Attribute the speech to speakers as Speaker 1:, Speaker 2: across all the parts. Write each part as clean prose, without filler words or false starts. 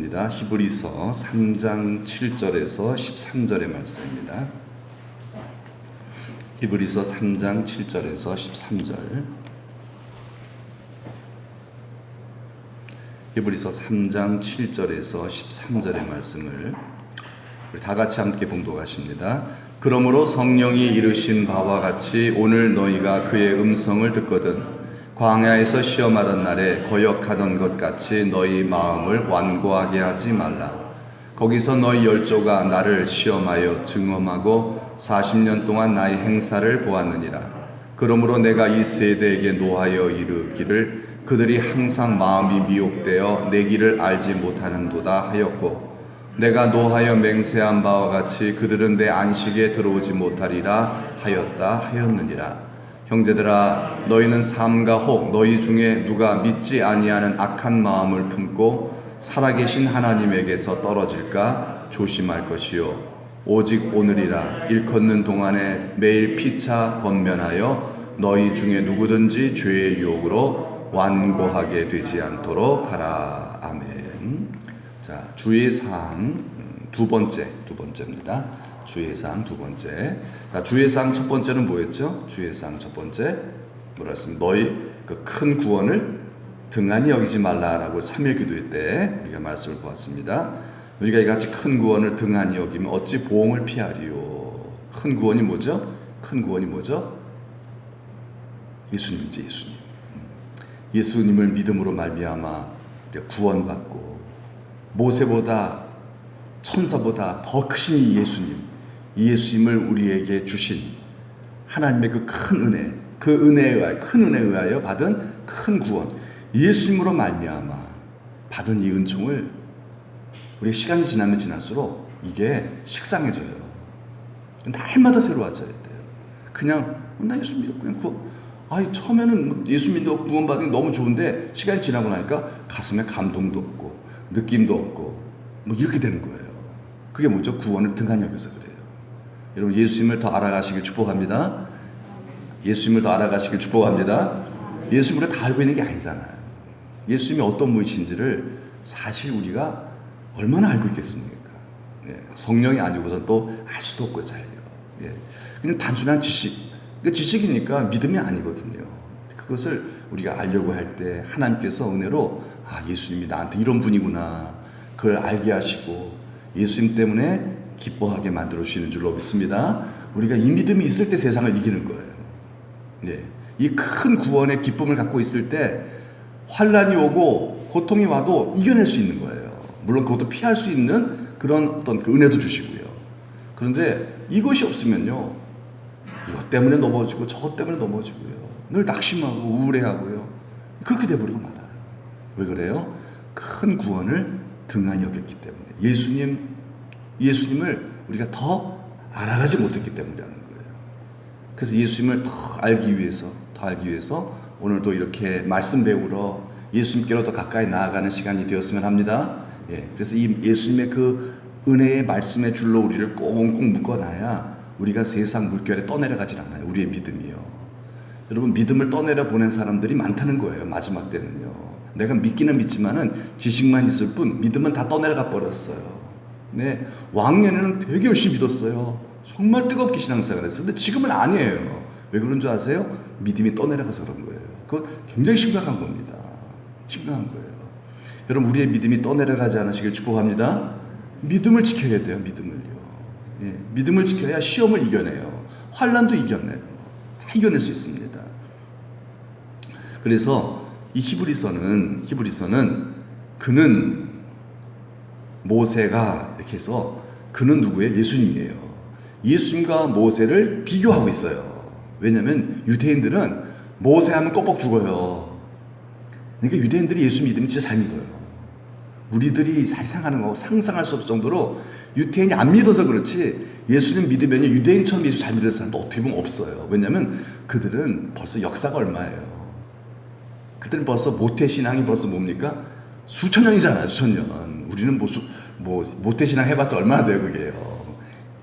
Speaker 1: 말씀입니다. 히브리서 3장 7절에서 13절의 말씀입니다. 히브리서 3장 7절에서 13절. 히브리서 3장 7절에서 13절의 말씀을 우리 다 같이 함께 봉독하십니다. 그러므로 성령이 이르신 바와 같이 오늘 너희가 그의 음성을 듣거든 광야에서 시험하던 날에 거역하던 것 같이 너희 마음을 완고하게 하지 말라. 거기서 너희 열조가 나를 시험하여 증험하고 40년 동안 나의 행사를 보았느니라. 그러므로 내가 이 세대에게 노하여 이르기를 그들이 항상 마음이 미혹되어 내 길을 알지 못하는도다 하였고, 내가 노하여 맹세한 바와 같이 그들은 내 안식에 들어오지 못하리라 하였느니라. 형제들아, 너희는 삼가 혹 너희 중에 누가 믿지 아니하는 악한 마음을 품고 살아계신 하나님에게서 떨어질까 조심할 것이요, 오직 오늘이라 일컫는 동안에 매일 피차 번면하여 너희 중에 누구든지 죄의 유혹으로 완고하게 되지 않도록 하라. 아멘. 자, 주의 사항 두 번째입니다. 주의 사항 두 번째. 자, 주의 사항 첫 번째는 뭐였죠? 주의 사항 첫 번째 뭐라 했습니까? 너희 그 큰 구원을 등한히 여기지 말라라고 3일 기도회 때 우리가 말씀을 보았습니다. 우리가 이같이 큰 구원을 등한히 여기면 어찌 보응을 피하리요. 큰 구원이 뭐죠? 큰 구원이 뭐죠? 예수님이지, 예수님. 예수님을 믿음으로 말미암아 우리가 구원받고 모세보다 천사보다 더 크신 이 예수님, 이 예수님을 우리에게 주신 하나님의 그 큰 은혜, 그 은혜에 의하여, 큰 은혜에 의하여 받은 큰 구원, 예수님으로 말미암아 받은 이 은총을 우리 시간이 지나면 지날수록 이게 식상해져요. 날마다 새로워져야 돼요. 그냥 나 예수 믿었고 그냥 처음에는 예수 믿고 구원받은 게 너무 좋은데 시간이 지나고 나니까 가슴에 감동도 없고 느낌도 없고 뭐 이렇게 되는 거예요. 그게 뭐죠? 구원을 등한히 여겨서 그래요. 여러분, 예수님을 더 알아가시길 축복합니다. 예수님을 더 알아가시길 축복합니다. 예수님을 다 알고 있는 게 아니잖아요. 예수님이 어떤 분이신지를 사실 우리가 얼마나 알고 있겠습니까? 예, 성령이 아니고선 또 알 수도 없고 잘요. 예, 그냥 단순한 지식. 그러니까 지식이니까 믿음이 아니거든요. 그것을 우리가 알려고 할 때 하나님께서 은혜로 예수님이 나한테 이런 분이구나. 그걸 알게 하시고 예수님 때문에 기뻐하게 만들어 주시는 줄로 믿습니다. 우리가 이 믿음이 있을 때 세상을 이기는 거예요. 네. 이 큰 구원의 기쁨을 갖고 있을 때 환란이 오고 고통이 와도 이겨낼 수 있는 거예요. 물론 그것도 피할 수 있는 그런 어떤 그 은혜도 주시고요. 그런데 이것이 없으면요, 이것 때문에 넘어지고 저것 때문에 넘어지고요, 늘 낙심하고 우울해하고요, 그렇게 돼버리고 말아요. 왜 그래요? 큰 구원을 등한히 여겼기 때문에, 예수님을 우리가 더 알아가지 못했기 때문이라는 거예요. 그래서 예수님을 더 알기 위해서 오늘도 이렇게 말씀 배우러 예수님께로 더 가까이 나아가는 시간이 되었으면 합니다. 예, 그래서 이 예수님의 그 은혜의 말씀의 줄로 우리를 꽁꽁 묶어놔야 우리가 세상 물결에 떠내려가질 않아요. 우리의 믿음이요. 여러분, 믿음을 떠내려 보낸 사람들이 많다는 거예요. 마지막 때는요. 내가 믿기는 믿지만은 지식만 있을 뿐 믿음은 다 떠내려가 버렸어요. 네, 왕년에는 되게 열심히 믿었어요. 정말 뜨겁게 신앙생활 했어요. 근데 지금은 아니에요. 왜 그런 줄 아세요? 믿음이 떠내려가서 그런 거예요. 그건 굉장히 심각한 겁니다. 심각한 거예요. 여러분, 우리의 믿음이 떠내려가지 않으시길 축복합니다. 믿음을 지켜야 돼요. 믿음을요. 예, 믿음을 지켜야 시험을 이겨내요. 환난도 이겨내요. 다 이겨낼 수 있습니다. 그래서 이 히브리서는 그는 모세가 이렇게 해서 그는 누구예요? 예수님이에요. 예수님과 모세를 비교하고 있어요. 왜냐하면 유대인들은 모세하면 껌뻑 죽어요. 그러니까 유대인들이 예수 믿으면 진짜 잘 믿어요. 우리들이 상상하는 거 상상할 수 없을 정도로 유대인이 안 믿어서 그렇지, 예수님 믿으면 유대인처럼 예수 잘 믿는 사람도 어떻게 보면 없어요. 왜냐하면 그들은 벌써 역사가 얼마예요. 그들은 벌써 모태신앙이 벌써 뭡니까? 수천 년이잖아요. 수천 년. 우리는 모태신앙 해봤자 얼마나 돼요, 그게요.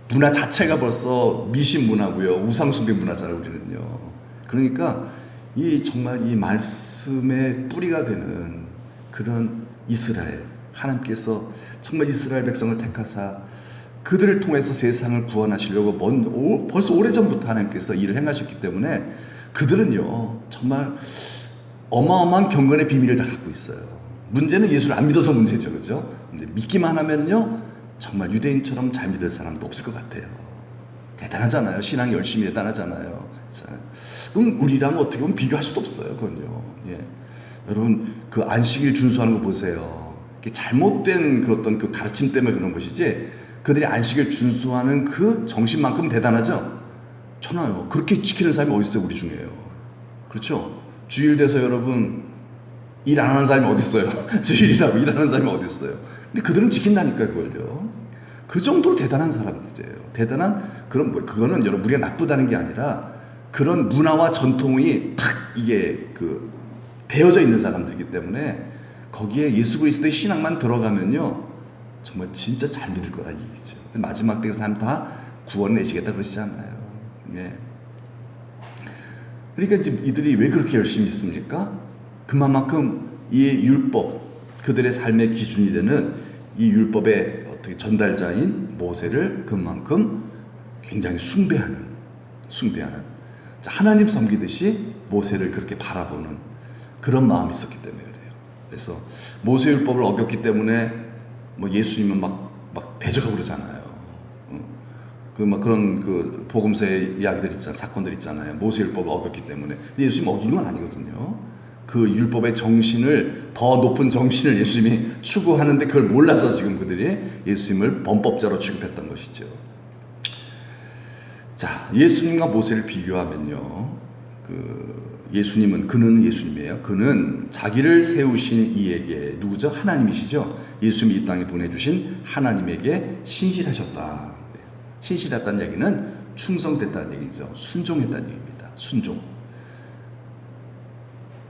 Speaker 1: 문화 자체가 벌써 미신 문화고요, 우상숭배 문화잖아요, 우리는요. 그러니까 정말 이 말씀의 뿌리가 되는 그런 이스라엘, 하나님께서 정말 이스라엘 백성을 택하사 그들을 통해서 세상을 구원하시려고 벌써 오래전부터 하나님께서 일을 행하셨기 때문에 그들은요 정말 어마어마한 경건의 비밀을 다 갖고 있어요. 문제는 예수를 안 믿어서 문제죠, 그죠? 근데 믿기만 하면요 정말 유대인처럼 잘 믿을 사람도 없을 것 같아요. 대단하잖아요. 신앙이 열심히 대단하잖아요. 자, 그럼 우리랑 어떻게 보면 비교할 수도 없어요, 그건요. 예. 여러분 그 안식일 준수하는 거 보세요. 잘못된 그 어떤 그 가르침 때문에 그런 것이지 그들이 안식일 준수하는 그 정신만큼 대단하죠. 천하요. 그렇게 지키는 사람이 어디 있어요, 우리 중에요. 그렇죠? 주일 돼서 여러분 일 안 하는 사람이 어디 있어요? 주일이라고 일하는 사람이 어디 있어요? 근데 그들은 지킨다니까 그걸요. 그 정도로 대단한 사람들이에요. 대단한 그런 그거는 여러분 우리가 나쁘다는 게 아니라 그런 문화와 전통이 탁 이게 그 배어져 있는 사람들이기 때문에 거기에 예수 그리스도의 신앙만 들어가면요 정말 진짜 잘 믿을 거라 얘기죠. 마지막 때에 사람 다 구원 내시겠다 그러시지 않나요? 예. 그러니까 이제 이들이 왜 그렇게 열심히 믿습니까? 그만큼 이 율법, 그들의 삶의 기준이 되는 이 율법의 어떻게 전달자인 모세를 그만큼 굉장히 숭배하는 하나님 섬기듯이 모세를 그렇게 바라보는 그런 마음이 있었기 때문에 그래요. 그래서 모세 율법을 어겼기 때문에 뭐 예수님은 막 대적하고 그러잖아요. 그런 그 복음서의 이야기들 있잖아요. 사건들 있잖아요. 모세 율법을 어겼기 때문에. 근데 예수님 어긴 건 아니거든요. 그 율법의 정신을 더 높은 정신을 예수님이 추구하는데 그걸 몰라서 지금 그들이 예수님을 범법자로 취급했던 것이죠. 자, 예수님과 모세를 비교하면요. 그는 예수님이에요. 그는 자기를 세우신 이에게 누구죠? 하나님이시죠. 예수님이 이 땅에 보내주신 하나님에게 신실하셨다. 신실했다는 얘기는 충성됐다는 얘기죠. 순종했다는 얘기입니다. 순종.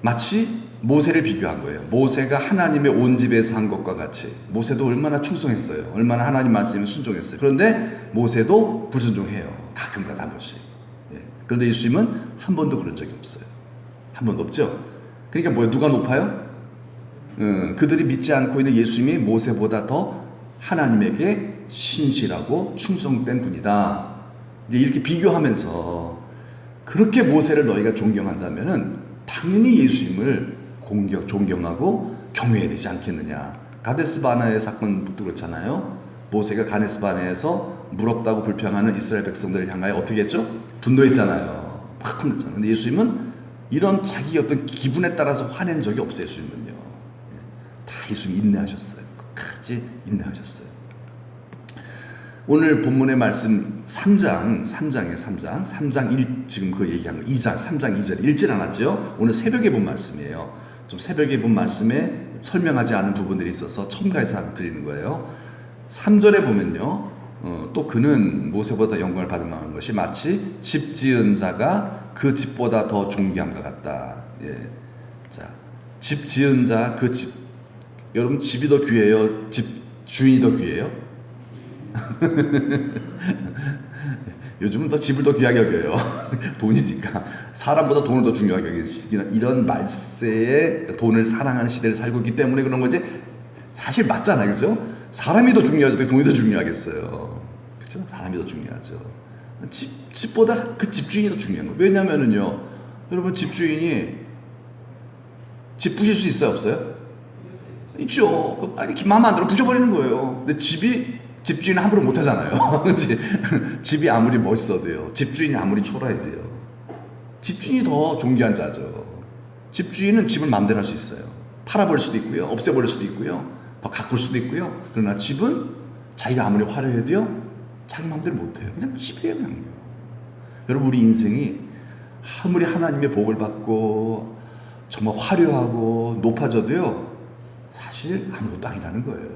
Speaker 1: 마치 모세를 비교한 거예요. 모세가 하나님의 온 집에 산 것과 같이 모세도 얼마나 충성했어요. 얼마나 하나님 말씀에 순종했어요. 그런데 모세도 불순종해요. 가끔가다 한 번씩. 예. 그런데 예수님은 한 번도 그런 적이 없어요. 한 번도 없죠. 그러니까 뭐예요? 누가 높아요? 그들이 믿지 않고 있는 예수님이 모세보다 더 하나님에게 신실하고 충성된 분이다. 이제 이렇게 비교하면서 그렇게 모세를 너희가 존경한다면은 당연히 예수님을 존경하고 경외해야 되지 않겠느냐. 가데스 바네의 사건도 그렇잖아요. 모세가 가데스 바네에서 물 없다고 불평하는 이스라엘 백성들을 향하여 어떻게 했죠? 분노했잖아요. 막 혼냈잖아요. 근데 예수님은 이런 자기 어떤 기분에 따라서 화낸 적이 없어요. 예수님은요. 다 예수님이 인내하셨어요. 끝까지 인내하셨어요. 오늘 본문의 말씀 3장 1 지금 그 얘기한 거 2장 3장 2절 읽질 않았죠. 오늘 새벽에 본 말씀이에요. 좀 새벽에 본 말씀에 설명하지 않은 부분들이 있어서 첨가해서 드리는 거예요. 3절에 보면요. 또 그는 모세보다 영광을 받을 만한 것이 마치 집 지은 자가 그 집보다 더 존귀함과 같다. 예. 자, 집 지은 자 그 집. 여러분 집이 더 귀해요? 집 주인이 더 귀해요? 요즘은 더 집을 더 귀하게 여겨요. 돈이니까. 사람보다 돈을 더 중요하게 여기는 이런 말세에 돈을 사랑하는 시대를 살고 있기 때문에 그런 거지. 사실 맞잖아요. 그죠? 사람이 더 중요하죠. 돈이 더 중요하겠어요. 그죠? 사람이 더 중요하죠. 집보다 그 집주인이 더 중요한 거예요. 왜냐면은요. 여러분 집주인이 집 부실 수 있어요? 없어요? 있죠. 아니 마음 안 들어 부셔버리는 거예요. 근데 집주인은 함부로 못 하잖아요. 집이 아무리 멋있어도요. 집주인이 아무리 초라해도요. 집주인이 더 존귀한 자죠. 집주인은 집을 마음대로 할 수 있어요. 팔아버릴 수도 있고요. 없애버릴 수도 있고요. 더 가꿀 수도 있고요. 그러나 집은 자기가 아무리 화려해도요. 자기 마음대로 못해요. 그냥 집이에요. 그냥요. 여러분 우리 인생이 아무리 하나님의 복을 받고 정말 화려하고 높아져도요. 사실 아무것도 아니라는 거예요.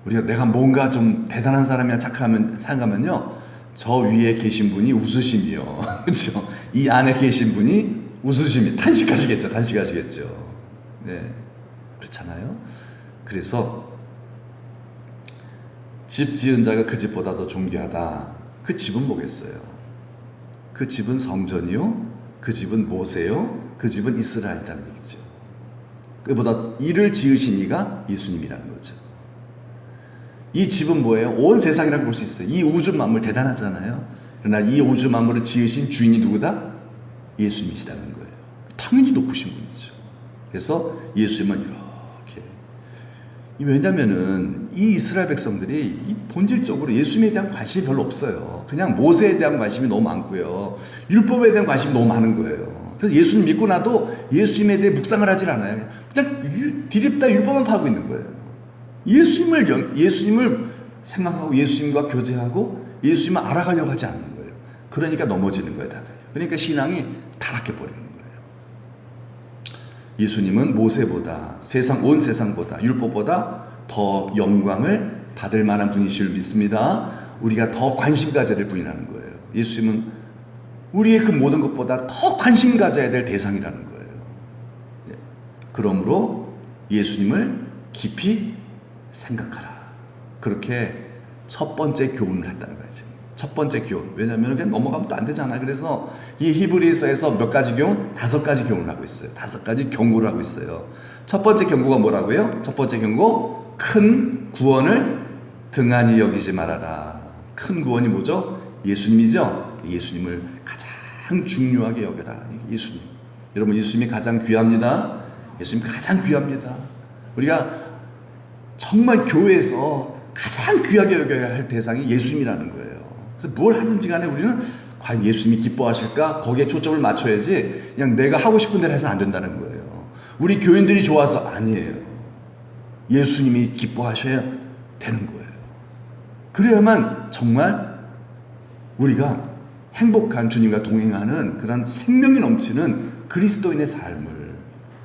Speaker 1: 우리가 내가 뭔가 좀 대단한 사람이야 생각하면요. 저 위에 계신 분이 웃으심이요. 그렇죠? 이 안에 계신 분이 웃으심이 탄식하시겠죠. 네. 그렇잖아요. 그래서 집 지은 자가 그 집보다 더 존귀하다. 그 집은 뭐겠어요? 그 집은 성전이요. 그 집은 모세요. 그 집은 이스라엘이라는 얘기죠. 그보다 이를 지으신 이가 예수님이라는 거죠. 이 집은 뭐예요? 온 세상이라고 볼 수 있어요. 이 우주 만물 대단하잖아요. 그러나 이 우주 만물을 지으신 주인이 누구다? 예수님이시다는 거예요. 당연히 높으신 분이죠. 그래서 예수님은 이렇게, 왜냐면은 이 이스라엘 백성들이 본질적으로 예수님에 대한 관심이 별로 없어요. 그냥 모세에 대한 관심이 너무 많고요. 율법에 대한 관심이 너무 많은 거예요. 그래서 예수님 믿고 나도 예수님에 대해 묵상을 하질 않아요. 그냥 디립다 율법만 파고 있는 거예요. 예수님을 생각하고 예수님과 교제하고 예수님을 알아가려고 하지 않는 거예요. 그러니까 넘어지는 거예요, 다들. 그러니까 신앙이 타락해 버리는 거예요. 예수님은 모세보다, 온 세상보다, 율법보다 더 영광을 받을 만한 분이실 믿습니다. 우리가 더 관심 가져야 될 분이라는 거예요. 예수님은 우리의 그 모든 것보다 더 관심 가져야 될 대상이라는 거예요. 그러므로 예수님을 깊이 생각하라. 그렇게 첫 번째 교훈을 했다는 거예요. 첫 번째 교훈. 왜냐하면 그냥 넘어가면 또 안 되잖아요. 그래서 이 히브리서에서 몇 가지 교훈? 5가지 교훈을 하고 있어요. 5가지 경고를 하고 있어요. 첫 번째 경고가 뭐라고요? 첫 번째 경고, 큰 구원을 등한히 여기지 말아라. 큰 구원이 뭐죠? 예수님이죠. 예수님을 가장 중요하게 여겨라. 예수님. 여러분, 예수님이 가장 귀합니다. 예수님 가장 귀합니다. 우리가 정말 교회에서 가장 귀하게 여겨야 할 대상이 예수님이라는 거예요. 그래서 뭘 하든지 간에 우리는 과연 예수님이 기뻐하실까? 거기에 초점을 맞춰야지 그냥 내가 하고 싶은 대로 해서는 안 된다는 거예요. 우리 교인들이 좋아서 아니에요. 예수님이 기뻐하셔야 되는 거예요. 그래야만 정말 우리가 행복한 주님과 동행하는 그런 생명이 넘치는 그리스도인의 삶을,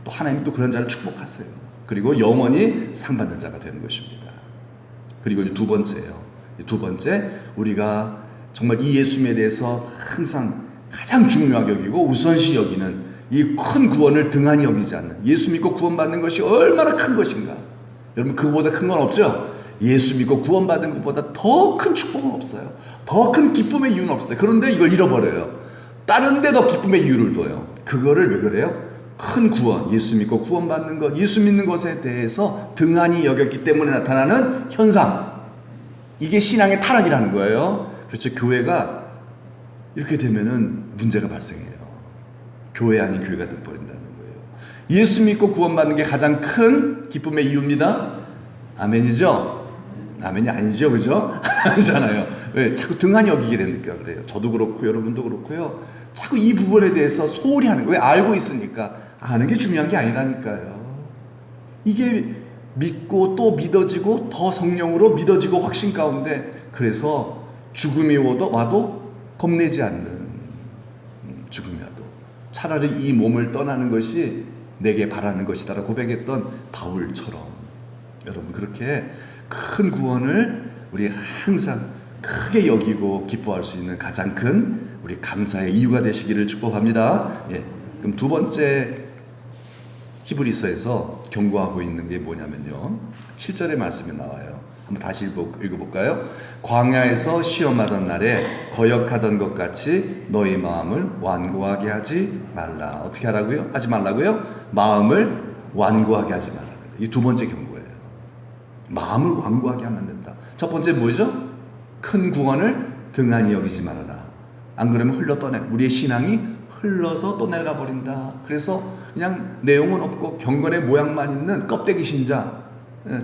Speaker 1: 또 하나님 또 그런 자를 축복하세요. 그리고 영원히 상받는 자가 되는 것입니다. 그리고 두 번째예요. 두 번째, 우리가 정말 이 예수님에 대해서 항상 가장 중요하게 여기고 우선시 여기는 이 큰 구원을 등한히 여기지 않는, 예수 믿고 구원받는 것이 얼마나 큰 것인가. 여러분, 그거보다 큰 건 없죠? 예수 믿고 구원받은 것보다 더 큰 축복은 없어요. 더 큰 기쁨의 이유는 없어요. 그런데 이걸 잃어버려요. 다른 데 더 기쁨의 이유를 둬요. 그거를 왜 그래요? 큰 구원, 예수 믿고 구원받는 것, 예수 믿는 것에 대해서 등한히 여겼기 때문에 나타나는 현상, 이게 신앙의 타락이라는 거예요. 그래서 교회가 이렇게 되면은 문제가 발생해요. 교회 아닌 교회가 돼버린다는 거예요. 예수 믿고 구원받는 게 가장 큰 기쁨의 이유입니다. 아멘이죠? 아멘이 아니죠, 그죠? 아니잖아요. 왜 자꾸 등한히 여기게 되니까 그래요. 저도 그렇고 여러분도 그렇고요. 자꾸 이 부분에 대해서 소홀히 하는 거예요. 왜? 알고 있으니까. 아는 게 중요한 게 아니라니까요. 이게 믿고 또 믿어지고 더 성령으로 믿어지고 확신 가운데, 그래서 죽음이 와도 겁내지 않는, 죽음이 와도 차라리 이 몸을 떠나는 것이 내게 바라는 것이다라고 고백했던 바울처럼, 여러분, 그렇게 큰 구원을 우리 항상 크게 여기고 기뻐할 수 있는 가장 큰 우리 감사의 이유가 되시기를 축복합니다. 예. 그럼 두 번째 히브리서에서 경고하고 있는 게 뭐냐면요, 7절의 말씀이 나와요. 한번 다시 읽어볼까요? 광야에서 시험하던 날에 거역하던 것 같이 너희 마음을 완고하게 하지 말라. 어떻게 하라고요? 하지 말라고요? 마음을 완고하게 하지 말라. 이 두 번째 경고예요. 마음을 완고하게 하면 안 된다. 첫 번째 뭐죠? 큰 구원을 등한히 여기지 말아라. 안 그러면 우리의 신앙이 흘러서 떠내가 버린다. 그래서 그냥 내용은 없고 경건의 모양만 있는 껍데기 신자,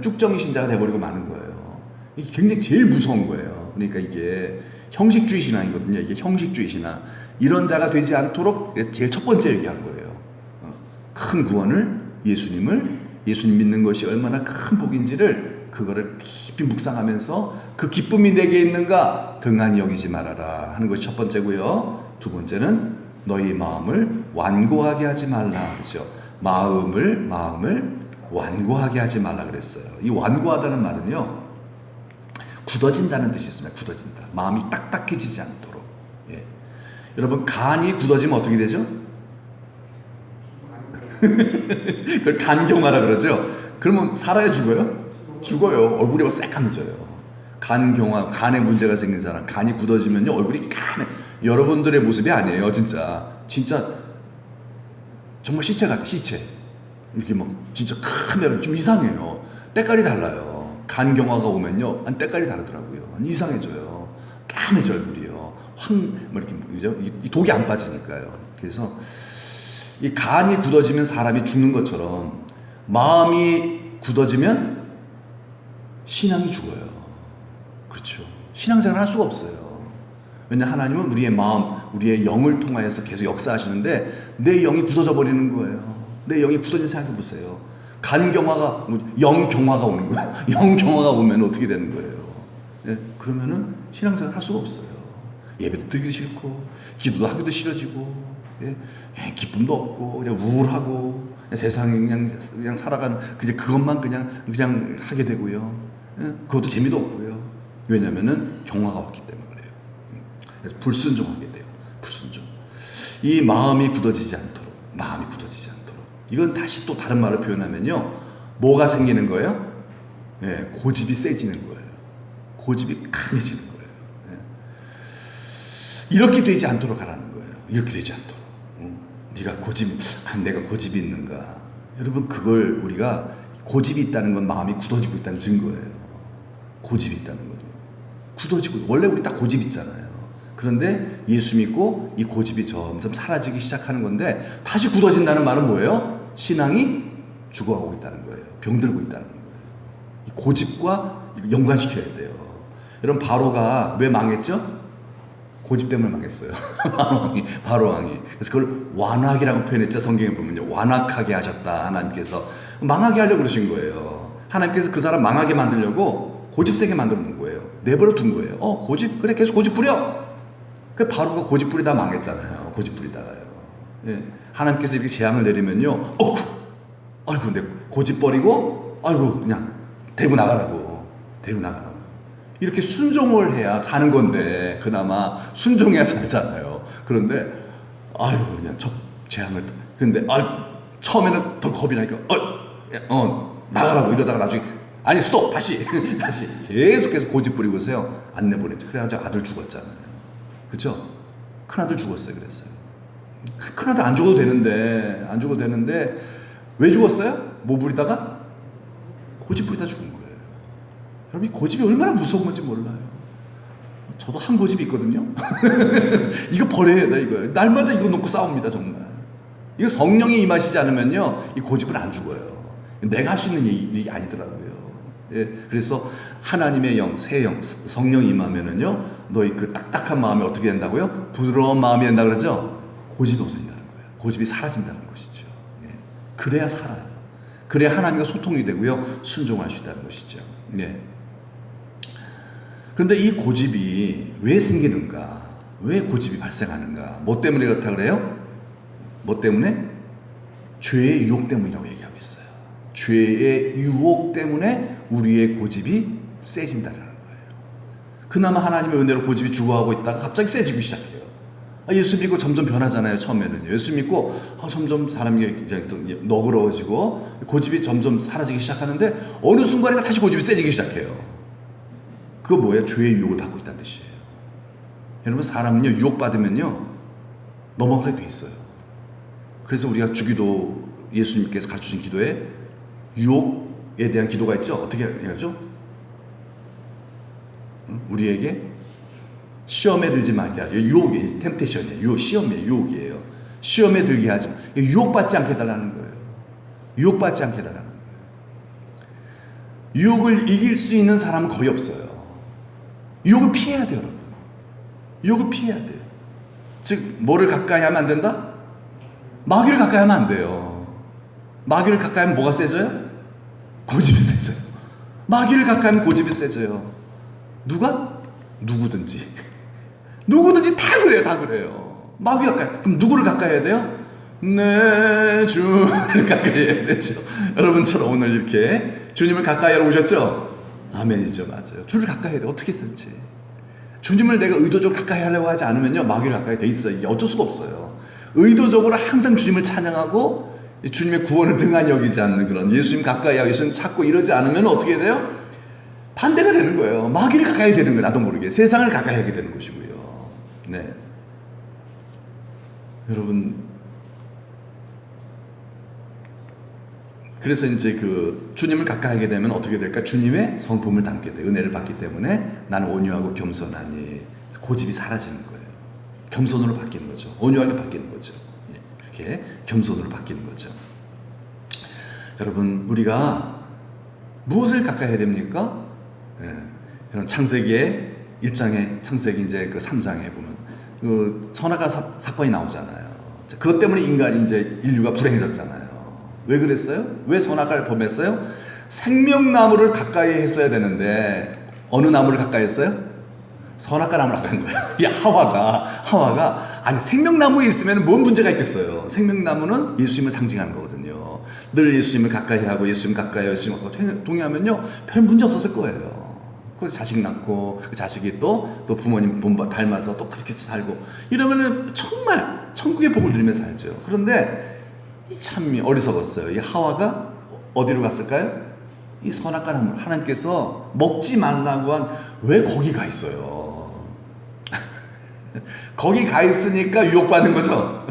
Speaker 1: 쭉정이 신자가 돼버리고 마는 거예요. 이게 굉장히 제일 무서운 거예요. 그러니까 이게 형식주의 신앙이거든요. 이게 형식주의 신앙. 이런 자가 되지 않도록 제일 첫 번째 얘기한 거예요. 큰 구원을, 예수님 믿는 것이 얼마나 큰 복인지를, 그거를 깊이 묵상하면서 그 기쁨이 내게 있는가 등한히 여기지 말아라 하는 것이 첫 번째고요. 두 번째는 너희 마음을 완고하게 하지 말라. 그렇죠? 마음을 완고하게 하지 말라 그랬어요. 이 완고하다는 말은요, 굳어진다는 뜻이 있습니다. 굳어진다. 마음이 딱딱해지지 않도록. 예. 여러분, 간이 굳어지면 어떻게 되죠? 그걸 간경화라 그러죠. 그러면 살아야 죽어요? 죽어요. 얼굴이 새까매져요. 간경화, 간에 문제가 생긴 사람, 간이 굳어지면요 얼굴이 까매. 여러분들의 모습이 아니에요. 진짜 정말 시체 같아. 시체. 이렇게 막 진짜 크면 좀 이상해요. 때깔이 달라요. 간경화가 오면요, 때깔이 다르더라고요. 이상해져요. 까매져 얼굴이요. 뭐 이렇게 그죠? 이 독이 안 빠지니까요. 그래서 이 간이 굳어지면 사람이 죽는 것처럼 마음이 굳어지면 신앙이 죽어요. 그렇죠. 신앙생활 할 수가 없어요. 왜냐, 하나님은 우리의 마음, 우리의 영을 통하여서 계속 역사하시는데 내 영이 굳어져 버리는 거예요. 내 영이 굳어진 생각해 보세요. 간경화가, 영경화가 오는 거예요. 영경화가 오면 어떻게 되는 거예요? 네? 그러면은 신앙생활 할 수가 없어요. 예배도 드리기 싫고, 기도도 하기도 싫어지고, 예? 기쁨도 없고, 그냥 우울하고, 그냥 세상에 그냥 살아가는, 그것만 그냥 하게 되고요. 예? 그것도 재미도 없고요. 왜냐면은 경화가 왔기 때문에 그래요. 그래서 불순종하게 돼요. 불순종. 이 마음이 굳어지지 않도록, 이건 다시 또 다른 말로 표현하면요, 뭐가 생기는 거예요? 예, 고집이 세지는 거예요. 고집이 강해지는 거예요. 이렇게 되지 않도록 하라는 거예요. 이렇게 되지 않도록. 내가 고집이 있는가? 여러분, 그걸 우리가 고집이 있다는 건 마음이 굳어지고 있다는 증거예요. 고집이 있다는 거죠. 굳어지고, 원래 우리 다 고집 있잖아요. 그런데 예수 믿고 이 고집이 점점 사라지기 시작하는 건데, 다시 굳어진다는 말은 뭐예요? 신앙이 죽어가고 있다는 거예요. 병들고 있다는 거예요. 이 고집과 연관시켜야 돼요. 여러분, 바로가 왜 망했죠? 고집 때문에 망했어요. 바로 왕이. 그래서 그걸 완악이라고 표현했죠. 성경에 보면요, 완악하게 하셨다. 하나님께서 망하게 하려고 그러신 거예요. 하나님께서 그 사람 망하게 만들려고 고집 세게 만들어 놓은 거예요. 내버려 둔 거예요. 고집, 그래, 계속 고집 부려. 그 바로가 고집 부리다 망했잖아요. 고집 부리다가요. 예. 하나님께서 이렇게 재앙을 내리면요, 아이고, 내 고집 버리고, 아이고, 그냥 데리고 나가라고. 이렇게 순종을 해야 사는 건데, 그나마 순종해야 살잖아요. 그런데 아이고, 그냥 재앙을. 그런데 처음에는 더 겁이 나니까 나가라고 이러다가 나중에 아니 스톱, 다시 계속해서 고집 부리고서요, 안 내보내죠. 그래가지고 아들 죽었잖아요. 그렇죠? 큰아들 죽었어요. 그랬어요. 큰아들 안 죽어도 되는데 왜 죽었어요? 뭐 부리다가? 고집 부리다 죽은 거예요. 여러분, 이 고집이 얼마나 무서운 건지 몰라요. 저도 한 고집이 있거든요. 이거 버려야 돼. 이거 날마다 이거 놓고 싸웁니다. 정말. 이거 성령이 임하시지 않으면요, 이 고집은 안 죽어요. 내가 할 수 있는 일이 아니더라고요. 예, 그래서 하나님의 영, 새 영, 성령이 임하면은요, 너희 그 딱딱한 마음이 어떻게 된다고요? 부드러운 마음이 된다 그러죠? 고집이 없어진다는 거예요. 고집이 사라진다는 것이죠. 예. 그래야 살아요. 그래야 하나님과 소통이 되고요, 순종할 수 있다는 것이죠. 예. 그런데 이 고집이 왜 생기는가? 왜 고집이 발생하는가? 뭐 때문에 그렇다 그래요? 뭐 때문에? 죄의 유혹 때문이라고 얘기하고 있어요. 죄의 유혹 때문에 우리의 고집이 세진다는 거예요. 그나마 하나님의 은혜로 고집이 죽어가고 있다가 갑자기 세지기 시작해요. 예수 믿고 점점 변하잖아요. 처음에는 예수 믿고 점점 사람이 너그러워지고 고집이 점점 사라지기 시작하는데, 어느 순간에 다시 고집이 세지기 시작해요. 그거 뭐예요? 죄의 유혹을 받고 있다는 뜻이에요. 여러분, 사람은요, 유혹받으면요, 넘어가게 돼 있어요. 그래서 우리가 주기도, 예수님께서 가르쳐주신 기도에 유혹에 대한 기도가 있죠. 어떻게 해야죠? 우리에게 시험에 들지 말게 하죠. 유혹이 템테이션이에요. 유혹이에요. 시험에 들게 하지 마. 유혹받지 않게 해달라는 거예요. 유혹받지 않게 해달라는 거예요. 유혹을 이길 수 있는 사람은 거의 없어요. 유혹을 피해야 돼요, 여러분. 유혹을 피해야 돼요. 즉, 뭐를 가까이 하면 안 된다? 마귀를 가까이 하면 안 돼요. 마귀를 가까이 하면 뭐가 세져요? 고집이 세져요. 마귀를 가까이 하면 고집이 세져요. 누가? 누구든지 다 그래요. 다 그래요. 마귀 가까이. 그럼 누구를 가까이 해야 돼요? 내 주를 가까이 해야 되죠. 여러분처럼 오늘 이렇게 주님을 가까이 하러 오셨죠? 아멘이죠. 맞아요. 주를 가까이 해야 돼. 어떻게든지. 주님을 내가 의도적으로 가까이 하려고 하지 않으면요, 마귀를 가까이 돼 있어요. 이게 어쩔 수가 없어요. 의도적으로 항상 주님을 찬양하고 주님의 구원을 등한히 여기지 않는 그런, 예수님 가까이 하고 예수님 찾고 이러지 않으면 어떻게 돼요? 반대가 되는 거예요. 마귀를 가까이 되는 거예요. 나도 모르게. 세상을 가까이 하게 되는 것이고요. 네. 여러분, 그래서 이제 그 주님을 가까이 하게 되면 어떻게 될까? 주님의 성품을 담게 돼. 은혜를 받기 때문에 나는 온유하고 겸손하니 고집이 사라지는 거예요. 겸손으로 바뀌는 거죠. 온유하게 바뀌는 거죠. 그렇게 겸손으로 바뀌는 거죠. 여러분, 우리가 무엇을 가까이 해야 됩니까? 이런 창세기의 1장에, 창세기 이제 그 3장에 보면 그 선악과 사건이 나오잖아요. 그것 때문에 인간이 이제 인류가 불행해졌잖아요. 왜 그랬어요? 왜 선악과를 범했어요? 생명나무를 가까이 했어야 되는데 어느 나무를 가까이 했어요? 선악과 나무를 가까이 한 거예요. 이 하와가 아니 생명나무에 있으면 뭔 문제가 있겠어요? 생명나무는 예수님을 상징하는 거거든요. 늘 예수님을 가까이 하고 예수님 가까이 예수님 가까이 동의하면요 별 문제 없었을 거예요. 그래서 자식 낳고 그 자식이 또 부모님 닮아서 또 그렇게 살고 이러면은 정말 천국의 복을 누리며 살죠. 그런데 이 참 어리석었어요. 이 하와가 어디로 갔을까요? 이 선악과 나무 하나님께서 먹지 말라고 한 왜 거기 가 있어요? 거기 가 있으니까 유혹받는 거죠.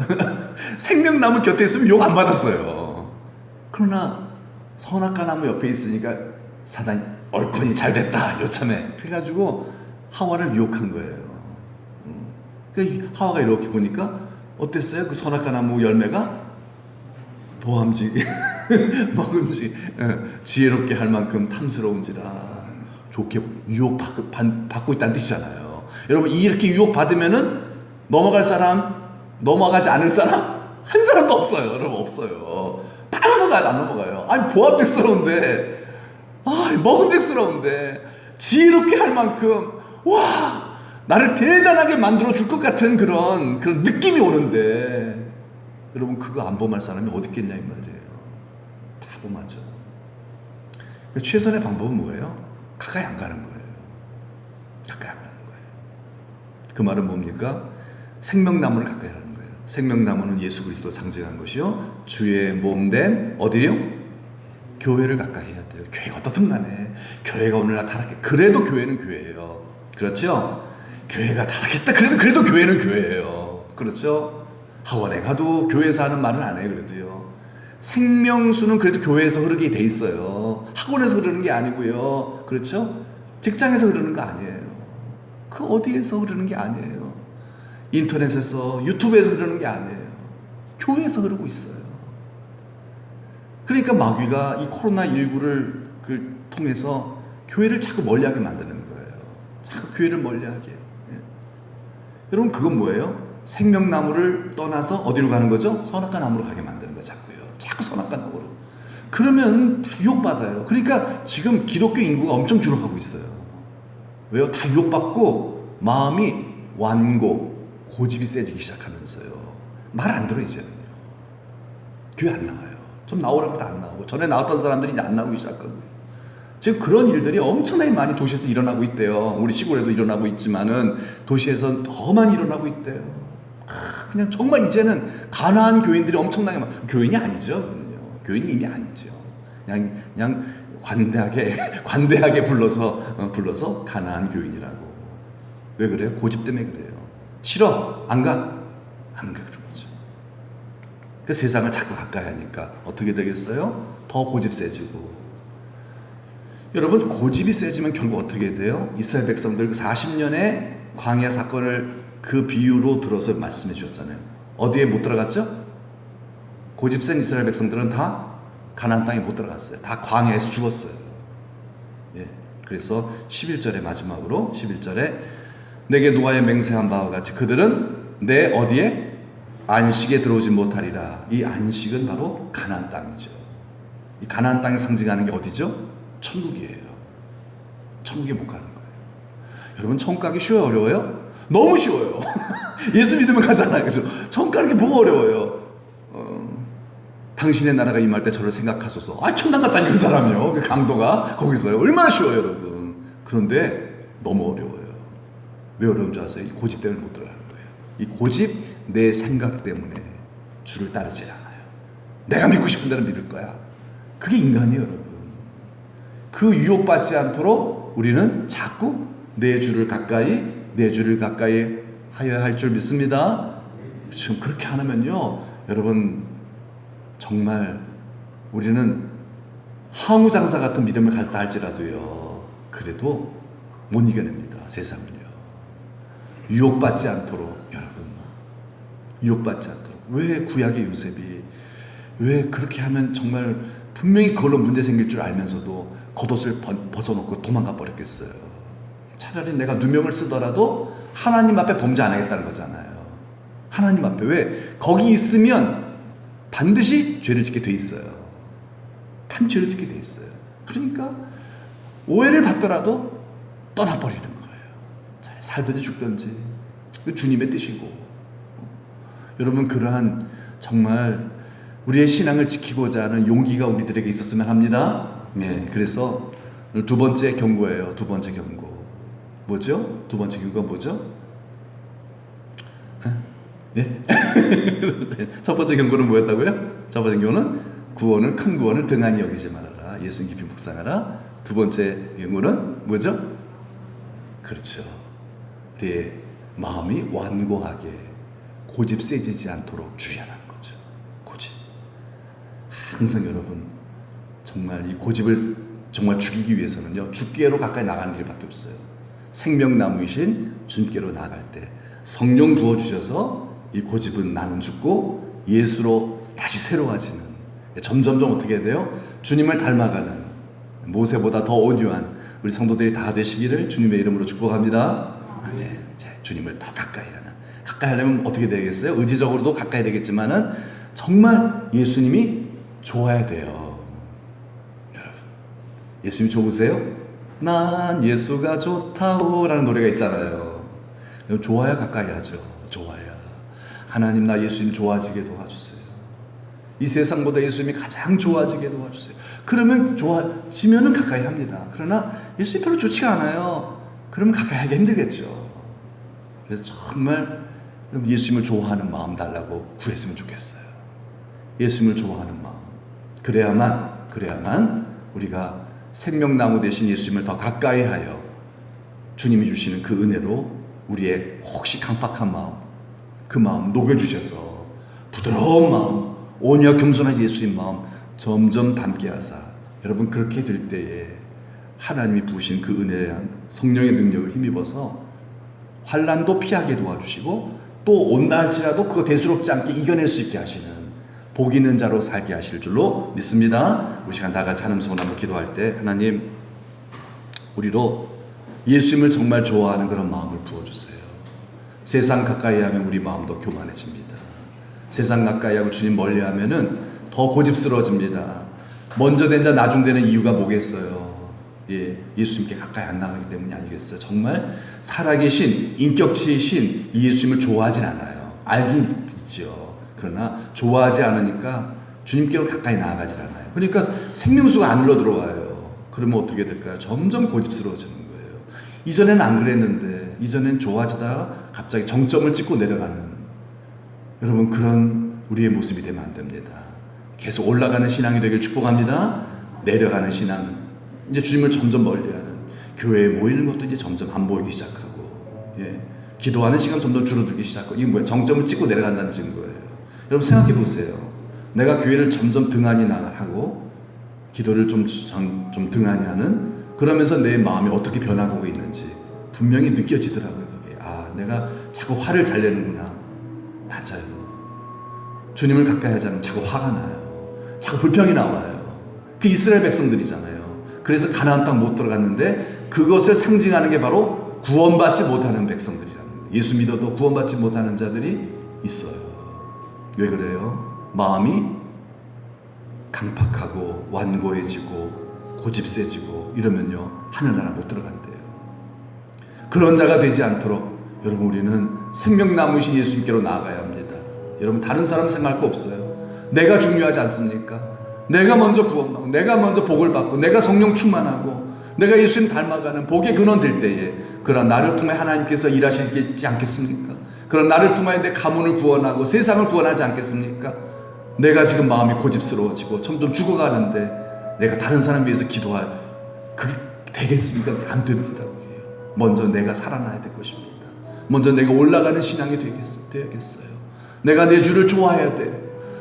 Speaker 1: 생명나무 곁에 있으면 유혹 안 받았어요. 그러나 선악과 나무 옆에 있으니까 사단이 얼큰이 잘 됐다 요참에 그래가지고 하와를 유혹한 거예요. 그러니까 하와가 이렇게 보니까 어땠어요? 그 선악과 나무 열매가 보암직 먹음직 지혜롭게 할 만큼 탐스러운지라 좋게 유혹받고 있다는 뜻이잖아요. 여러분 이렇게 유혹받으면은 넘어갈 사람 넘어가지 않을 사람 한 사람도 없어요. 여러분 없어요. 다 넘어가요. 안 넘어가요. 아니 보암직스러운데 먹음직스러운데 지혜롭게 할 만큼 와 나를 대단하게 만들어 줄 것 같은 그런 느낌이 오는데 여러분 그거 안 범할 사람이 어디 있겠냐 이 말이에요. 다 범하죠. 최선의 방법은 뭐예요? 가까이 안 가는 거예요. 가까이 안 가는 거예요. 그 말은 뭡니까? 생명나무를 가까이 하는 거예요. 생명나무는 예수 그리스도 상징한 것이요 주의 몸된 어디요? 교회를 가까이 해야 돼요. 교회가 어떻든 간에 교회가 오늘날 타락해 그래도 교회는 교회예요. 그렇죠? 교회가 타락했다 그래도 교회는 교회예요. 그렇죠? 학원에 가도 교회에서 하는 말은 안 해요. 그래도요. 생명수는 그래도 교회에서 흐르게 돼 있어요. 학원에서 흐르는 게 아니고요. 그렇죠? 직장에서 흐르는 거 아니에요. 그 어디에서 흐르는 게 아니에요. 인터넷에서 유튜브에서 흐르는 게 아니에요. 교회에서 흐르고 있어요. 그러니까 마귀가 이 코로나19를 통해서 교회를 자꾸 멀리하게 만드는 거예요. 자꾸 교회를 멀리하게. 여러분 그건 뭐예요? 생명나무를 떠나서 어디로 가는 거죠? 선악과 나무로 가게 만드는 거예요. 자꾸 선악과 나무로. 그러면 다 유혹받아요. 그러니까 지금 기독교 인구가 엄청 줄어가고 있어요. 왜요? 다 유혹받고 마음이 완고 고집이 세지기 시작하면서요. 말 안 들어 이제는요. 교회 안 나와요. 좀 나오라고 해도 안 나오고 전에 나왔던 사람들이 이제 안 나오기 시작하고 지금 그런 일들이 엄청나게 많이 도시에서 일어나고 있대요. 우리 시골에도 일어나고 있지만은 도시에서는 더 많이 일어나고 있대요. 그냥 정말 이제는 가난한 교인들이 엄청나게 교인이 아니죠. 교인이 이미 아니죠. 그냥 관대하게 불러서 가난한 교인이라고. 왜 그래요? 고집 때문에 그래요. 싫어 안 가 그런 거죠. 그 세상을 자꾸 가까이 하니까 어떻게 되겠어요? 더 고집 세지고. 여러분 고집이 세지면 결국 어떻게 돼요? 이스라엘 백성들 40년의 광야 사건을 그 비유로 들어서 말씀해 주셨잖아요. 어디에 못 들어갔죠? 고집 센 이스라엘 백성들은 다 가나안 땅에 못 들어갔어요. 다 광야에서 죽었어요. 예. 그래서 11절에 마지막으로 11절에 내게 노아의 맹세한 바와 같이 그들은 내 어디에 안식에 들어오지 못하리라. 이 안식은 바로 가나안 땅이죠. 이 가나안 땅이 상징하는 게 어디죠? 천국이에요. 천국에 못 가는 거예요. 여러분 천국 가기 쉬워요? 어려워요? 너무 쉬워요. 예수 믿으면 가잖아요. 그죠? 천국 가는 게 뭐가 어려워요? 당신의 나라가 임할 때 저를 생각하소서. 천당 갔다니 그 사람이요. 그 강도가 거기서요. 얼마나 쉬워요 여러분. 그런데 너무 어려워요. 왜 어려운 줄 아세요? 이 고집 때문에 못 들어가는 거예요. 이 고집 내 생각 때문에 주를 따르지 않아요. 내가 믿고 싶은 대로 믿을 거야. 그게 인간이에요 여러분. 그 유혹받지 않도록 우리는 자꾸 내 주를 가까이 하여야 할 줄 믿습니다. 지금 그렇게 하면요 여러분 정말 우리는 항우장사 같은 믿음을 갖다 할지라도요, 그래도 못 이겨냅니다. 세상을요. 유혹받지 않도록, 여러분, 유혹받지 않도록. 왜 구약의 요셉이 왜 그렇게 하면 정말 분명히 그걸로 문제 생길 줄 알면서도 겉옷을 벗어놓고 도망가 버렸겠어요. 차라리 내가 누명을 쓰더라도 하나님 앞에 범죄 안 하겠다는 거잖아요. 하나님 앞에. 왜? 거기 있으면 반드시 죄를 짓게 돼 있어요. 반드시 죄를 짓게 돼 있어요. 그러니까 오해를 받더라도 떠나버리는 거예요. 살든지 죽든지. 주님의 뜻이고. 여러분, 그러한 정말 우리의 신앙을 지키고자 하는 용기가 우리들에게 있었으면 합니다. 네, 그래서 두 번째 경고예요. 두 번째 경고. 뭐죠? 두 번째 경고가 뭐죠? 예? 첫 번째 경고는 뭐였다고요? 첫 번째 경고는 구원을, 큰 구원을 등한히 여기지 말아라. 예수님 깊이 묵상하라. 두 번째 경고는 뭐죠? 그렇죠. 우리의 마음이 완고하게 고집 세지지 않도록 주의하라는 거죠. 고집. 항상 여러분, 정말 이 고집을 정말 죽이기 위해서는요, 주께로 가까이 나가는 길밖에 없어요. 생명나무이신 주님께로 나갈 때 성령 부어주셔서 이 고집은 나는 죽고 예수로 다시 새로워지는, 점점점 어떻게 돼요? 주님을 닮아가는, 모세보다 더 온유한 우리 성도들이 다 되시기를 주님의 이름으로 축복합니다. 아멘. 주님을 더 가까이 하려면 어떻게 되겠어요? 의지적으로도 가까이 되겠지만은 정말 예수님이 좋아야 돼요. 여러분, 예수님 좋으세요? 난 예수가 좋다오 라는 노래가 있잖아요. 좋아야 가까이 하죠. 좋아야. 하나님, 나 예수님 좋아지게 도와주세요. 이 세상보다 예수님이 가장 좋아지게 도와주세요. 그러면 좋아지면은 가까이 합니다. 그러나 예수님 별로 좋지가 않아요. 그러면 가까이 하기 힘들겠죠. 그래서 정말 예수님을 좋아하는 마음 달라고 구했으면 좋겠어요. 예수님을 좋아하는 마음. 그래야만 우리가 생명나무 대신 예수님을 더 가까이 하여 주님이 주시는 그 은혜로 우리의 혹시 강팍한 마음, 그 마음 녹여주셔서 부드러운 마음, 온유와 겸손한 예수님 마음 점점 닮게 하사, 여러분, 그렇게 될 때에 하나님이 부으신 그 은혜한 성령의 능력을 힘입어서 환난도 피하게 도와주시고 또 온다 할지라도 그거 대수롭지 않게 이겨낼 수 있게 하시는 복 있는 자로 살게 하실 줄로 믿습니다. 우리 시간 다 같이 하나님 손 한번 기도할 때, 하나님, 우리로 예수님을 정말 좋아하는 그런 마음을 부어주세요. 세상 가까이 하면 우리 마음도 교만해집니다. 세상 가까이 하고 주님 멀리 하면은 더 고집스러워집니다. 먼저 된 자 나중 되는 이유가 뭐겠어요? 예수님께 가까이 안 나가기 때문이 아니겠어요? 정말 살아계신 인격체의 신 이 예수님을 좋아하진 않아요. 알긴 있죠. 그러나 좋아하지 않으니까 주님께로 가까이 나아가질 않아요. 그러니까 생명수가 안 흘러 들어와요. 그러면 어떻게 될까요? 점점 고집스러워지는 거예요. 이전에는 안 그랬는데, 이전엔 좋아지다가 갑자기 정점을 찍고 내려가는, 여러분, 그런 우리의 모습이 되면 안 됩니다. 계속 올라가는 신앙이 되길 축복합니다. 내려가는 신앙, 이제 주님을 점점 멀리하는, 교회에 모이는 것도 이제 점점 안 보이기 시작하고, 기도하는 시간 점점 줄어들기 시작하고, 이게 뭐예요? 정점을 찍고 내려간다는 증거예요. 여러분, 생각해 보세요. 내가 교회를 점점 등한히 하고 기도를 좀 등한히 하는, 그러면서 내 마음이 어떻게 변하고 있는지 분명히 느껴지더라고요. 그게, 내가 자꾸 화를 잘 내는구나. 맞아요. 주님을 가까이 하자면 자꾸 화가 나요. 자꾸 불평이 나와요. 그 이스라엘 백성들이잖아요. 그래서 가나안 땅 못 들어갔는데 그것을 상징하는 게 바로 구원받지 못하는 백성들이라는 거예요. 예수 믿어도 구원받지 못하는 자들이 있어요. 왜 그래요? 마음이 강팍하고 완고해지고 고집세지고 이러면요, 하늘나라 못 들어간대요. 그런 자가 되지 않도록 여러분, 우리는 생명나무이신 예수님께로 나아가야 합니다. 여러분, 다른 사람 생각할 거 없어요. 내가 중요하지 않습니까? 내가 먼저 구원받고, 내가 먼저 복을 받고, 내가 성령 충만하고, 내가 예수님 닮아가는 복의 근원 될 때에, 그런 나를 통해 하나님께서 일하시지 않겠습니까? 그런 나를 통하여 내 가문을 구원하고 세상을 구원하지 않겠습니까? 내가 지금 마음이 고집스러워지고 점점 죽어가는데 내가 다른 사람 위해서 기도할, 그게 되겠습니까? 안 됩니다. 먼저 내가 살아나야 될 것입니다. 먼저 내가 올라가는 신앙이 되겠어요. 내가 내 주를 좋아해야 돼요.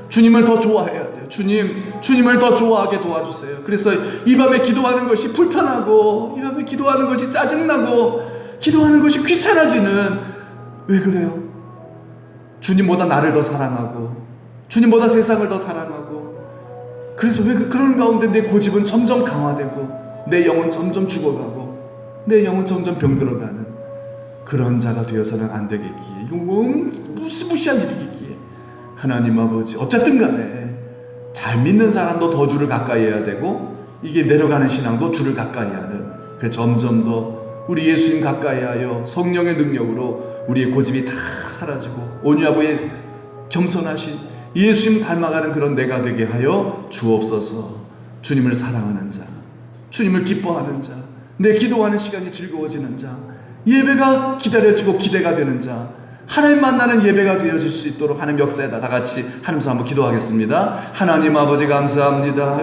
Speaker 1: 주님을 더 좋아해야 돼요. 거예요. 주님을 더 좋아하게 도와주세요. 그래서 이 밤에 기도하는 것이 불편하고, 이 밤에 기도하는 것이 짜증나고, 기도하는 것이 귀찮아지는, 왜 그래요? 주님보다 나를 더 사랑하고, 주님보다 세상을 더 사랑하고, 그래서 왜 그런 가운데 내 고집은 점점 강화되고, 내 영은 점점 죽어가고, 내 영은 점점 병들어가는 그런 자가 되어서는 안 되겠기에, 이거 무시무시한 일이겠기에, 하나님 아버지 어쨌든 간에 잘 믿는 사람도 더 주를 가까이 해야 되고, 이게 내려가는 신앙도 주를 가까이 하는, 그래서 점점 더 우리 예수님 가까이 하여 성령의 능력으로 우리의 고집이 다 사라지고 온유하고 겸손하신 예수님 닮아가는 그런 내가 되게 하여 주옵소서. 주님을 사랑하는 자, 주님을 기뻐하는 자, 내 기도하는 시간이 즐거워지는 자, 예배가 기다려지고 기대가 되는 자, 하나님 만나는 예배가 되어질 수 있도록 하나님 역사에다 다 같이 하나님께 한번 기도하겠습니다. 하나님 아버지 감사합니다.